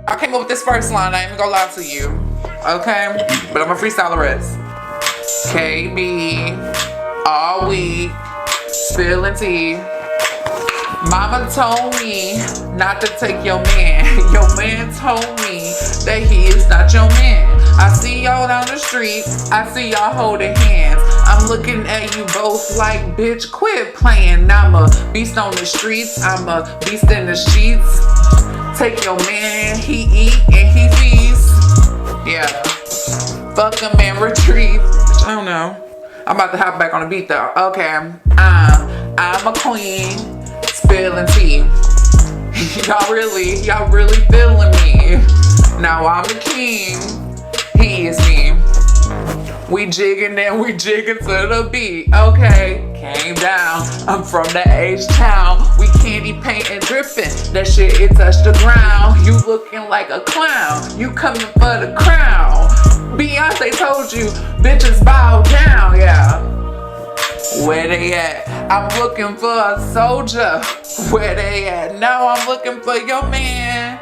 I came up with this first line, I ain't even gonna lie to you. Okay? But I'm a freestyle the rest. KB, all week, spilling tea. Mama told me not to take your man. Your man told me that he is not your man. I see y'all down the street, I see y'all holding hands. I'm looking at you both like, bitch, quit playing. I'm a beast on the streets, I'm a beast in the sheets. Take your man, he eat and he feast. Yeah, fuck him and retreat. I don't know. I'm about to hop back on the beat though. Okay, I'm a queen, spilling tea. Y'all really feeling me. Now I'm the king, he is me. We jigging and we jigging to the beat. Okay, came down. I'm from the H-town. We candy paint and dripping. That shit, it touched the ground. You looking like a clown. You coming for the crown. Beyonce told you, bitches bow down, yeah. Where they at? I'm looking for a soldier. Where they at? No, I'm looking for your man.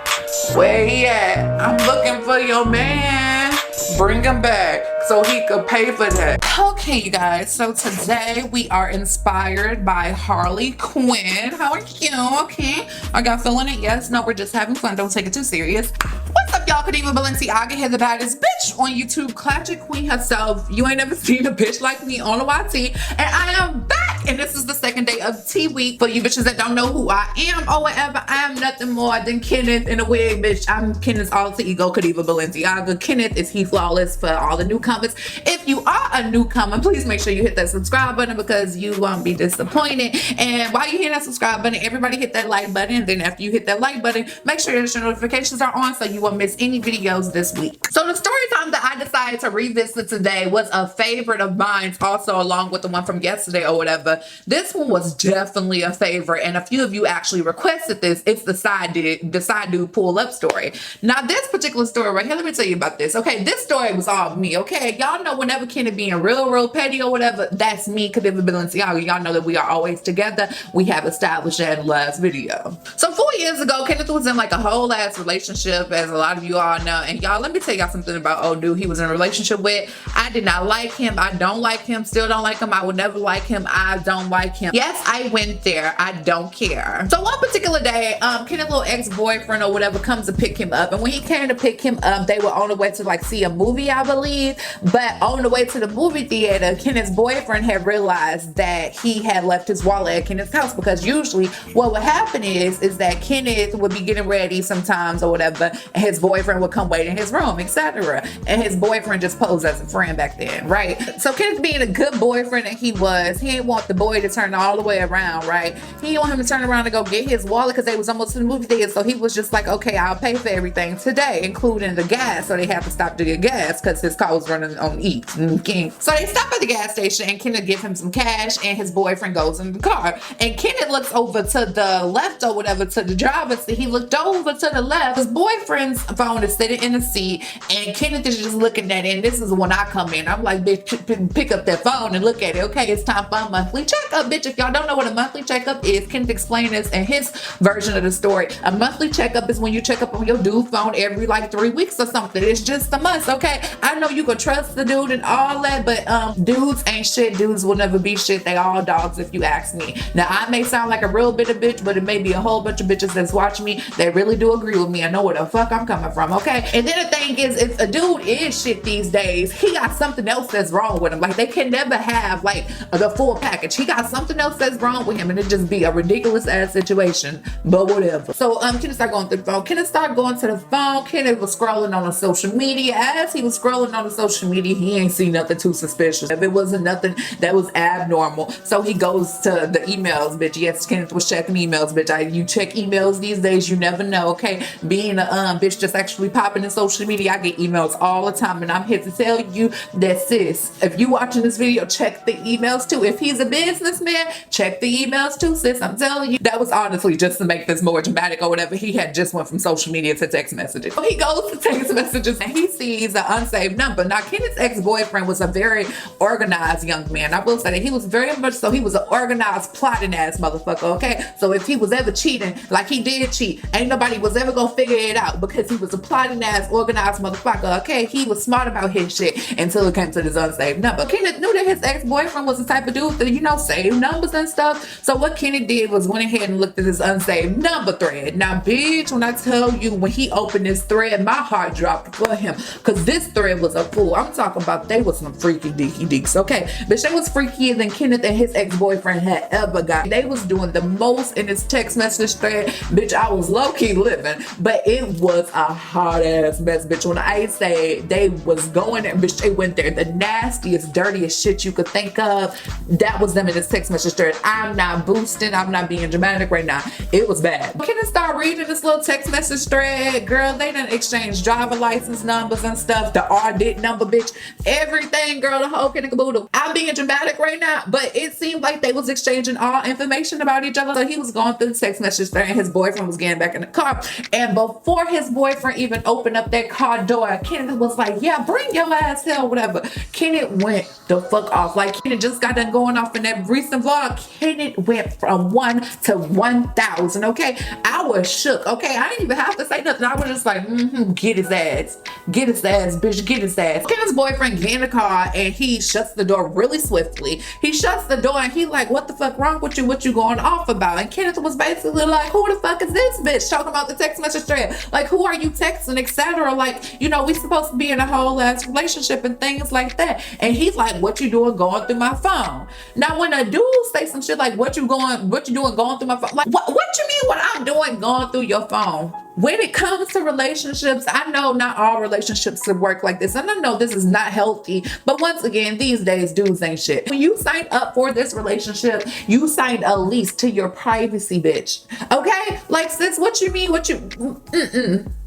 Where he at? I'm looking for your man. Bring him back so he could pay for that. Okay, you guys, so today we are inspired by Harley Quinn. How are you? Okay, are y'all feeling it? Yes? No, we're just having fun. Don't take it too serious. What's up, y'all? Kadeva Takeover here, the baddest bitch on YouTube, Classic Queen herself. You ain't never seen a bitch like me on the YT, and I am back, and this is the second day of Tea Week. For you bitches that don't know who I am or whatever, I am nothing more than Kenneth in a wig, bitch. I'm Kenneth's alter ego, Kadeva Takeover. Kenneth is Heflawless for all the newcomers. If you are a newcomer, please make sure you hit that subscribe button because you won't be disappointed. And while you hit that subscribe button, everybody hit that like button. And then after you hit that like button, make sure your notifications are on so you won't miss any videos this week. So the story time that I decided to revisit today was a favorite of mine, also along with the one from yesterday or whatever. This one was definitely a favorite, and a few of you actually requested this. It's the side dude pull up story. Now this particular story right here, let me tell you about this. Okay, this story was all me. Okay, y'all know whenever Kenneth being real petty or whatever, that's me, Kadeva Takeover. Y'all know that we are always together. We have established that in the last video. So 4 years ago, Kenneth was in like a whole ass relationship, as a lot of you all know. And y'all, let me tell y'all something about old dude he was in a relationship with. I did not like him. I don't like him. Still don't like him. I would never like him. I don't like him. Yes, I went there. I don't care. So one particular day, Kenneth's little ex-boyfriend or whatever comes to pick him up. And when he came to pick him up, they were on the way to like see a movie, I believe. But on the way to the movie theater, Kenneth's boyfriend had realized that he had left his wallet at Kenneth's house, because usually what would happen is that Kenneth would be getting ready sometimes or whatever, and his boyfriend would come wait in his room, etc. And his boyfriend just posed as a friend back then, right? So Kenneth, being a good boyfriend that he didn't want the boy to turn all the way around, right? He didn't want him to turn around and go get his wallet because they was almost to the movie theater. So he was just like, okay, I'll pay for everything today, including the gas. So they have to stop to get gas because his car was running on E. Okay. So they stop at the gas station and Kenneth give him some cash, and his boyfriend goes in the car. And Kenneth looks over to the left or whatever, to the driver seat. He looked over to the left. His boyfriend's phone is sitting in the seat, and Kenneth is just looking at it. And this is when I come in. I'm like, bitch, pick up that phone and look at it. Okay, it's time for a monthly checkup, bitch. If y'all don't know what a monthly checkup is, Kenneth explained this in his version of the story. A monthly checkup is when you check up on your dude phone every like 3 weeks or something. It's just a must, okay? I know you can trust the dude and all that, but dudes ain't shit. Dudes will never be shit. They all dogs, if you ask me. Now I may sound like a real bitter bitch, but it may be a whole bunch of bitches that's watching me that really do agree with me. I know where the fuck I'm coming from, okay? And then the thing is, if a dude is shit these days, he got something else that's wrong with him. Like, they can never have like the full package. He got something else that's wrong with him, and it just be a ridiculous ass situation, but whatever. So Kenneth started going through the phone. Kenneth started going to the phone. Kenneth was scrolling on the social media. As he was scrolling on the social media, he ain't seen nothing too suspicious. If it wasn't nothing that was abnormal. So he goes to the emails, bitch. Yes, Kenneth was checking emails, bitch. You check emails these days, you never know, okay? Being a bitch just actually popping in social media, I get emails all the time, and I'm here to tell you that, sis, if you watching this video, check the emails too. If he's a businessman, check the emails too, sis. I'm telling you, that was honestly just to make this more dramatic or whatever. He had just went from social media to text messages. So he goes to text messages and he sees an unsaved number. Now, Kenneth's ex-boyfriend was a very organized young man. I will say that he was very much so. He was an organized, plotting ass motherfucker, okay? So if he was ever cheating, like, Like, he did cheat. Ain't nobody was ever gonna figure it out because he was a plotting ass, organized motherfucker. Okay, he was smart about his shit until it came to this unsaved number. Kenneth knew that his ex-boyfriend was the type of dude that, you know, saved numbers and stuff. So what Kenneth did was went ahead and looked at his unsaved number thread. Now, bitch, when I tell you, when he opened this thread, my heart dropped for him, because this thread was a fool. I'm talking about they was some freaky deaky deeks, okay? Bitch, they was freakier than Kenneth and his ex-boyfriend had ever got. They was doing the most in his text message thread. Bitch, I was low-key living, but it was a hard-ass mess, bitch. When I say they was going there, bitch, they went there. The nastiest, dirtiest shit you could think of, that was them in this text message thread. I'm not boosting. I'm not being dramatic right now. It was bad. Kenneth started reading this little text message thread. Girl, they done exchanged driver license numbers and stuff. The RDIT number, bitch. Everything, girl. The whole kid caboodle. I'm being dramatic right now, but it seemed like they was exchanging all information about each other. So he was going through the text message thread and his boyfriend was getting back in the car. And before his boyfriend even opened up that car door, Kenneth was like, yeah, bring your ass here or whatever. Kenneth went the fuck off. Like, Kenneth just got done going off in that recent vlog. Kenneth went from 1 to 1,000, okay? I was shook, okay? I didn't even have to say nothing. I was just like, get his ass. Get his ass, bitch, get his ass. Kenneth's boyfriend get in the car and he shuts the door really swiftly. He shuts the door and he like, what the fuck wrong with you? What you going off about? And Kenneth was basically like, who the fuck is this bitch? Talking about the text message thread. Like, who are you texting, etc. Like, you know, we supposed to be in a whole ass relationship and things like that. And he's like, what you doing going through my phone? Now, when a dude say some shit like, what you doing going through my phone? Like, what you mean what I'm doing going through your phone? When it comes to relationships, I know not all relationships work like this. And I know this is not healthy. But once again, these days, dudes ain't shit. When you sign up for this relationship, you signed a lease to your privacy, bitch. Okay? Like, sis, what you mean? What you...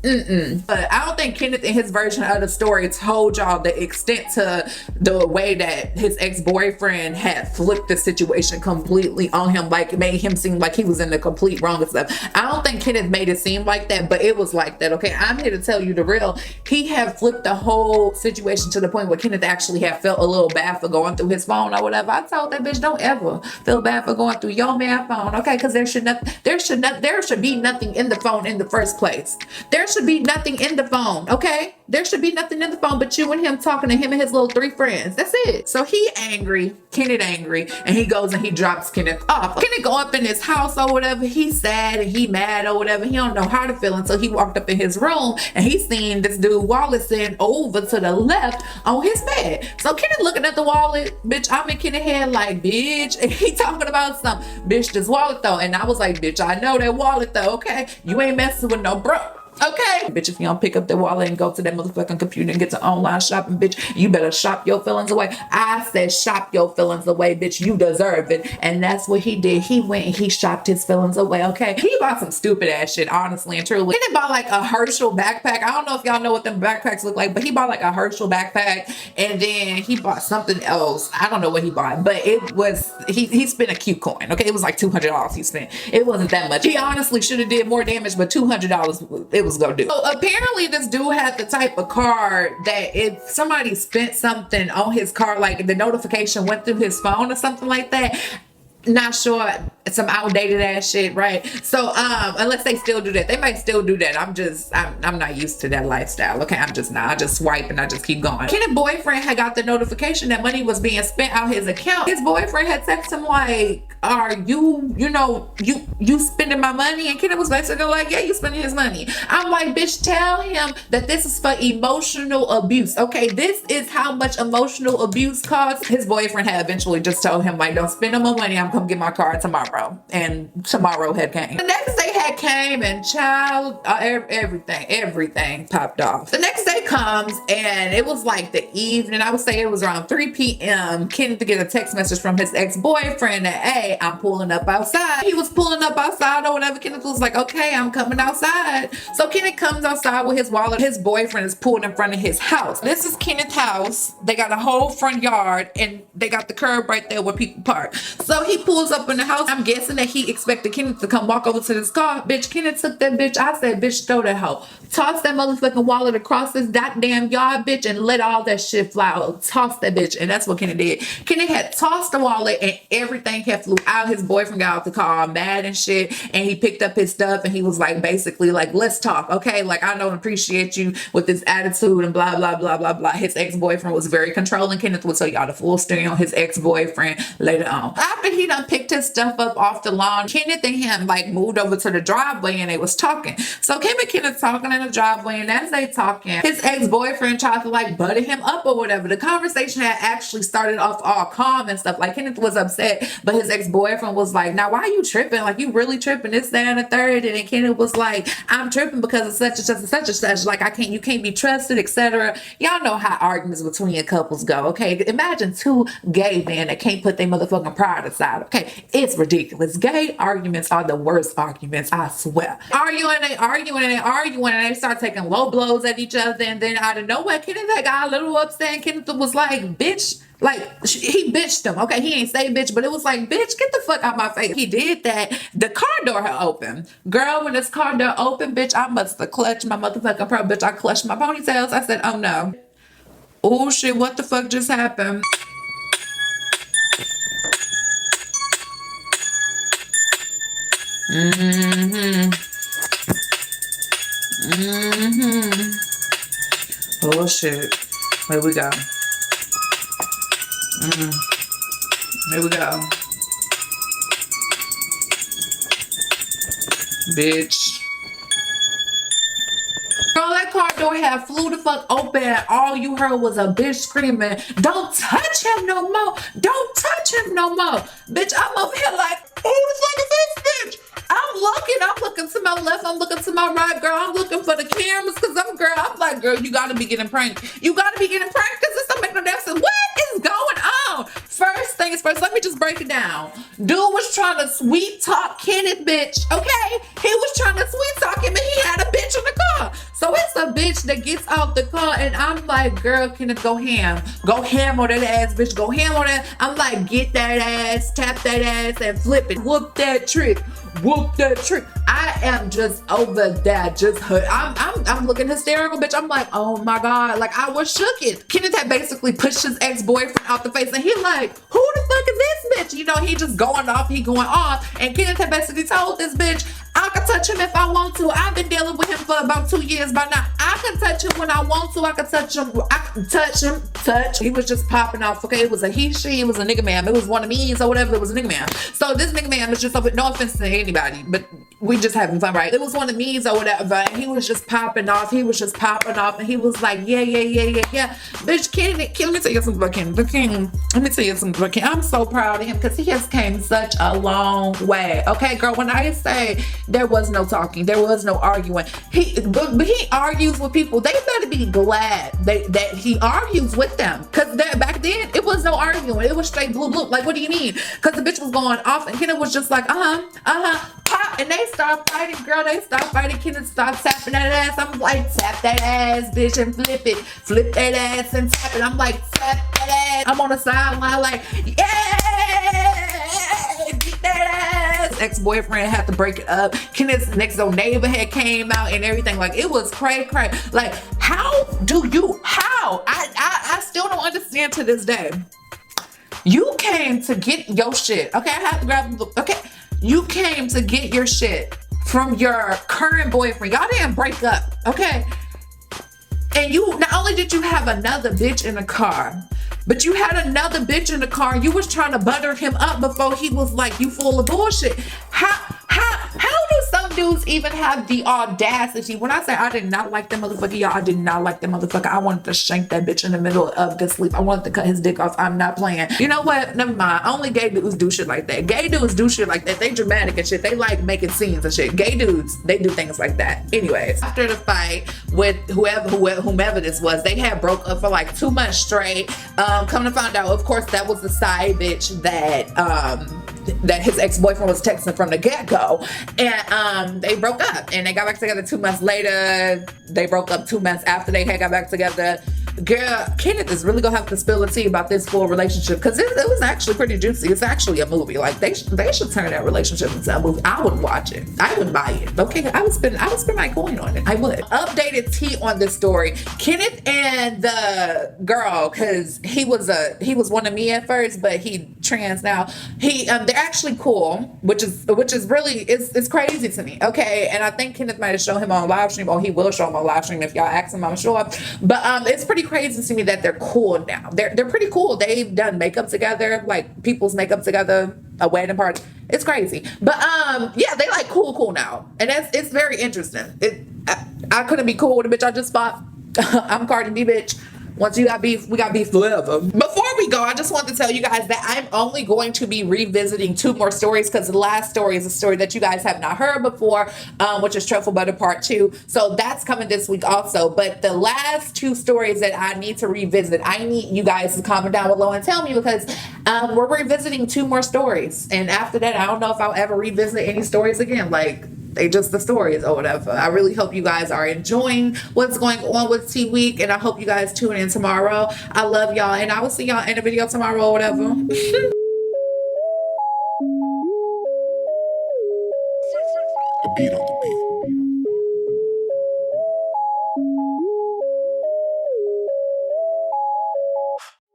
But I don't think Kenneth in his version of the story told y'all the extent to the way that his ex-boyfriend had flipped the situation completely on him, like made him seem like he was in the complete wrong and stuff. I don't think Kenneth made it seem like that, but it was like that, okay? I'm here to tell you the real. He had flipped the whole situation to the point where Kenneth actually had felt a little bad for going through his phone or whatever. I told that bitch, don't ever feel bad for going through your man phone, okay? Because there should be nothing in the phone in the first place. There should be nothing in the phone, okay? There should be nothing in the phone but you and him talking to him and his little 3 friends. That's it. So he angry, Kenneth angry, and he goes and he drops Kenneth off. Kenneth go up in his house or whatever. He's sad and he mad or whatever. He don't know how to feel until he walked up in his room and he seen this dude wallet sitting over to the left on his bed. So Kenneth looking at the wallet, bitch, I'm in Kenneth's head like, bitch, and he talking about something. Bitch, this wallet though. And I was like, bitch, I know that wallet though, okay? You ain't messing with no bro. Okay, bitch, if you don't pick up that wallet and go to that motherfucking computer and get to online shopping, bitch, you better shop your feelings away. I said shop your feelings away, bitch. You deserve it. And that's what he did. He went and he shopped his feelings away, okay? He bought some stupid ass shit, honestly and truly. He bought like a Herschel backpack. I don't know if y'all know what them backpacks look like, but he bought like a Herschel backpack and then he bought something else. I don't know what he bought, but it was, he spent a cute coin, okay? It was like $200 he spent. It wasn't that much. He honestly should have did more damage, but $200, it was gonna do. So apparently this dude had the type of card that if somebody spent something on his card, like the notification went through his phone or something like that, not sure, some outdated ass shit, right? So unless they still do that, they might still do that. I'm not used to that lifestyle, okay? I'm just not. I just swipe and I just keep going. Kenneth's boyfriend had got the notification that money was being spent out his account. His boyfriend had texted him like, are you spending my money? And Kenneth was basically like, yeah, you spending his money. I'm like, bitch, tell him that this is for emotional abuse, okay? This is how much emotional abuse costs. His boyfriend had eventually just told him like, don't spend no more money. I'm come get my car tomorrow. And tomorrow had came. The next day had came and child, everything popped off. The next day comes and it was like the evening. I would say it was around 3 p.m. Kenneth get a text message from his ex-boyfriend that, hey, I'm pulling up outside. He was pulling up outside or whatever. Kenneth was like, okay, I'm coming outside. So Kenneth comes outside with his wallet. His boyfriend is pulled in front of his house. This is Kenneth's house. They got a whole front yard and they got the curb right there where people park. So he He pulls up in the house. I'm guessing that he expected Kenneth to come walk over to this car. Bitch, Kenneth took that bitch. I said, bitch, throw that hoe. Toss that motherfucking wallet across this goddamn yard, bitch, and let all that shit fly out. Toss that bitch. And that's what Kenneth did. Kenneth had tossed the wallet and everything had flew out. His boyfriend got out the car mad and shit. And he picked up his stuff and he was like, basically like, let's talk. Okay. Like, I don't appreciate you with this attitude and blah, blah, blah, blah, blah. His ex-boyfriend was very controlling. Kenneth will tell y'all the full story on his ex-boyfriend later on. After he done picked his stuff up off the lawn, Kenneth and him like moved over to the driveway and they was talking. So Kim and Kenneth talking in the driveway, and as they talking, his ex-boyfriend tried to like butter him up or whatever. The conversation had actually started off all calm and stuff. Like Kenneth was upset, but his ex-boyfriend was like, now why are you tripping? Like, you really tripping, this, that, and the third. And then Kenneth was like, I'm tripping because of such and such and such and such. Like, you can't be trusted, etc. Y'all know how arguments between couples go, okay? Imagine two gay men that can't put their motherfucking pride aside, okay? It's ridiculous. Gay arguments are the worst arguments, I swear. Arguing, and they start taking low blows at each other, and then out of nowhere, Kenneth got a little upset, and Kenneth was like, bitch, like, he bitched him. Okay, he ain't say bitch, but it was like, bitch, get the fuck out my face. He did that. The car door had opened. Girl, when this car door opened, bitch, I must have clutched my motherfucking pearl. Bitch, I clutched my ponytails. I said, oh no. Oh shit, what the fuck just happened? Oh shit. Here we go. Here we go. Bitch. Girl, that car door had flew the fuck open and all you heard was a bitch screaming, don't touch him no more. Don't touch him no more. Bitch, I'm over here like, who the fuck is this bitch? I'm looking to my left, I'm looking to my right, girl. I'm looking for the cameras because I'm like, girl, you gotta be getting pranked. You gotta be getting pranked because this don't make no damn sense. What is going on? First things first, let me just break it down. Dude was trying to sweet talk Kenneth, bitch, okay? He was trying to sweet talk him and he had a bitch in the car. So it's a bitch that gets out the car and I'm like, girl, Kenneth, go ham. Go ham on that ass, bitch. Go ham on that. I'm like, get that ass, tap that ass and flip it. Whoop that trick. Whoop that trick. I am just over that, just hurt. I'm looking hysterical, bitch. I'm like, oh my God. Like, I was shook it. Kenneth had basically pushed his ex-boyfriend out the face and he like, who the fuck is this bitch? You know, he just going off, and Kenneth had basically told this bitch, I can touch him if I want to. I've been dealing with him for about 2 years by now. I can touch him when I want to. I can touch him. Touch. He was just popping off. Okay, it was a he, she, it was a nigga man. It was one of me's or whatever. It was a nigga man. So this nigga man was just, no offense to anybody, but we just having fun, right? It was one of me's or whatever. And he was just popping off. And he was like, yeah. Bitch, Kenneth, let me tell you something about Kenneth. Let me tell you something about Kenneth. I'm so proud of him because he has came such a long way. Okay, girl, when I say there was no talking, there was no arguing. But he argues with people. They better be glad that he argues with them. Because back then, it was no arguing. It was straight blue. Like, what do you mean? Because the bitch was going off and Kenneth was just like, pop. And they start fighting, girl. They start fighting. Kenneth starts tapping that ass. I'm like, tap that ass, bitch, and flip it. Flip that ass and tap it. I'm like, tap that ass. I'm on the sideline like, yeah, get that ass. Ex-boyfriend had to break it up. Kenneth's next door neighbor had came out and everything. Like, it was cray. Like, how? I still don't understand to this day. You came to get your shit. Okay, I have to grab, okay. You came to get your shit from your current boyfriend. Y'all didn't break up, okay? And you, not only did you have another bitch in the car, but you had another bitch in the car. You was trying to butter him up before he was like, you full of bullshit. How do some dudes even have the audacity? When I say I did not like that motherfucker, y'all, I did not like that motherfucker. I wanted to shank that bitch in the middle of the sleep. I wanted to cut his dick off. I'm not playing. You know what? Never mind. Only gay dudes do shit like that. Gay dudes do shit like that. They dramatic and shit. They like making scenes and shit. Gay dudes, they do things like that. Anyways, after the fight with whomever this was, they had broke up for like 2 months straight. Come to find out, of course, that was the side bitch that his ex-boyfriend was texting from the get-go, and they broke up and they got back together 2 months later. They broke up 2 months after they had got back together. Girl, Kenneth is really gonna have to spill the tea about this full relationship because it was actually pretty juicy. It's actually a movie. Like they should turn that relationship into a movie. I would watch it. I would buy it. Okay, I would spend my coin on it. I would. Updated tea on this story. Kenneth and the girl, because he was one of me at first, but he trans now. They're actually cool, which is really it's crazy to me. Okay, and I think Kenneth might have shown him on live stream, or he will show him on live stream if y'all ask him. I'm sure. But it's pretty crazy to me that they're cool now. They're pretty cool. They've done makeup together, like people's makeup together, a wedding party. It's crazy. But yeah, they like cool now, and it's very interesting. I couldn't be cool with a bitch I just fought. I'm Cardi B, bitch. Once you got beef, we got beef forever. Before we go, I just want to tell you guys that I'm only going to be revisiting 2 more stories because the last story is a story that you guys have not heard before, which is Truffle Butter Part 2. So that's coming this week also. But the last 2 stories that I need to revisit, I need you guys to comment down below and tell me because we're revisiting 2 more stories. And after that, I don't know if I'll ever revisit any stories again. Like, they just the stories or whatever. I really hope you guys are enjoying what's going on with Tea Week, and I hope you guys tune in tomorrow. I love y'all, and I will see y'all in a video tomorrow or whatever. A beat on the beat.